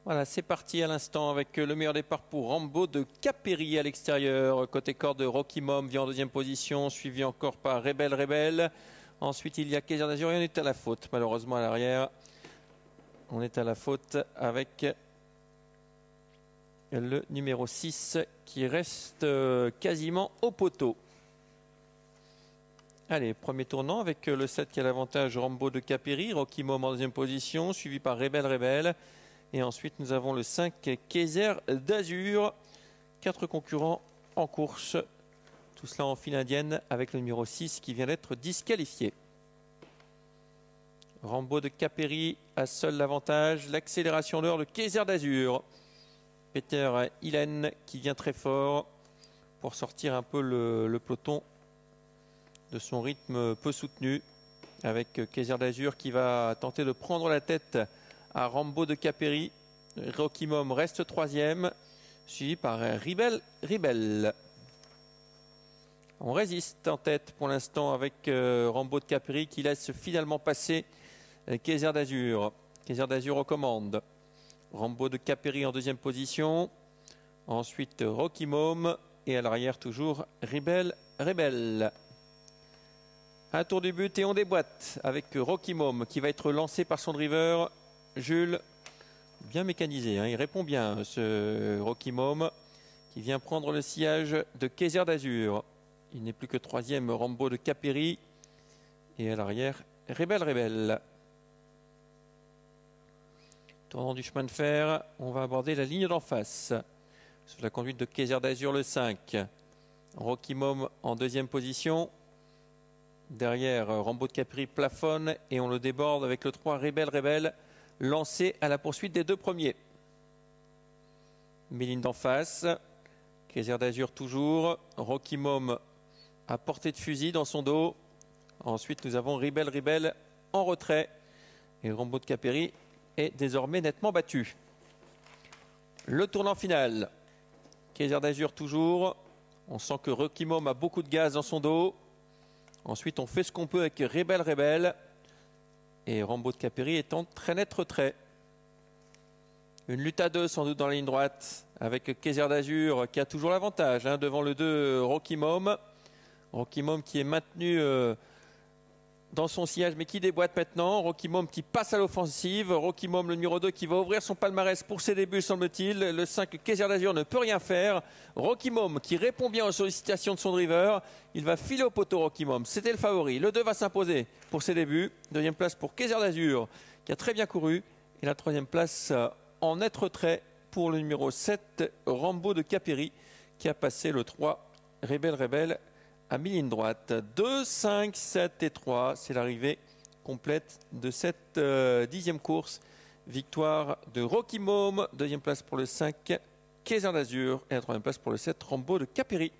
Voilà, c'est parti à l'instant avec le meilleur départ pour Rambo de Capéry à l'extérieur. Côté corde, Rocky Mom vient en deuxième position, suivi encore par Rebelle. Ensuite, il y a Kaiser d'Azur et on est à la faute, malheureusement à l'arrière. On est à la faute avec le numéro 6 qui reste quasiment au poteau. Allez, premier tournant avec le 7 qui a l'avantage Rambo de Capéry, Rocky Mom en deuxième position, suivi par Rebelle. Et ensuite, nous avons le 5 Kaiser d'Azur. 4 concurrents en course. Tout cela en file indienne avec le numéro 6 qui vient d'être disqualifié. Rambo de Capéry a seul l'avantage. L'accélération d'heure, le Kaiser d'Azur. Peter Hillen qui vient très fort pour sortir un peu le peloton de son rythme peu soutenu. Avec Kaiser d'Azur qui va tenter de prendre la tête à Rambo de Capéry. Rocky Mom reste troisième, suivi par Rebelle. On résiste en tête pour l'instant avec Rambo de Capéry qui laisse finalement passer Kaiser d'Azur. Kaiser d'Azur aux commandes. Rambo de Capéry en deuxième position. Ensuite Rocky Mom et à l'arrière toujours Rebelle. Un tour du but et on déboîte avec Rocky Mom qui va être lancé par son driver Jules, bien mécanisé, hein. Il répond bien ce Rocky Mom qui vient prendre le sillage de Kaiser d'Azur. Il n'est plus que troisième Rambo de Capéry et à l'arrière Rebelle. Tournant du chemin de fer, on va aborder la ligne d'en face. Sous la conduite de Kaiser d'Azur le 5. Rocky Mom en deuxième position. Derrière Rambo de Capéry plafonne et on le déborde avec le 3 Rebelle. Lancé à la poursuite des deux premiers. Méline d'en face. Kaiser d'Azur toujours. Rocky Mom à portée de fusil dans son dos. Ensuite, nous avons Rebelle en retrait. Et Rambo de Capéry est désormais nettement battu. Le tournant final. Kaiser d'Azur toujours. On sent que Rocky Mom a beaucoup de gaz dans son dos. Ensuite, on fait ce qu'on peut avec Rebelle. Et Rambo de Capéry est en très net retrait. Une lutte à deux sans doute dans la ligne droite avec Kaiser d'Azur qui a toujours l'avantage devant le 2 Rocky Mom. Rocky Mom qui est maintenu dans son sillage mais qui déboîte maintenant. Rocky Mom qui passe à l'offensive. Rocky Mom le numéro 2 qui va ouvrir son palmarès pour ses débuts semble-t-il. Le 5 Kaiser d'Azur ne peut rien faire. Rocky Mom qui répond bien aux sollicitations de son driver. Il va filer au poteau Rocky Mom. C'était le favori. Le 2 va s'imposer pour ses débuts. Deuxième place pour Kaiser d'Azur qui a très bien couru. Et la troisième place en net retrait pour le numéro 7 Rambo de Capéry qui a passé le 3 Rebelle à mi-ligne droite. 2, 5, 7 et 3. C'est l'arrivée complète de cette 10e course. Victoire de Rocky Mom. Deuxième place pour le 5 Kaiser d'Azur. Et la troisième place pour le 7 Rambo de Capéry.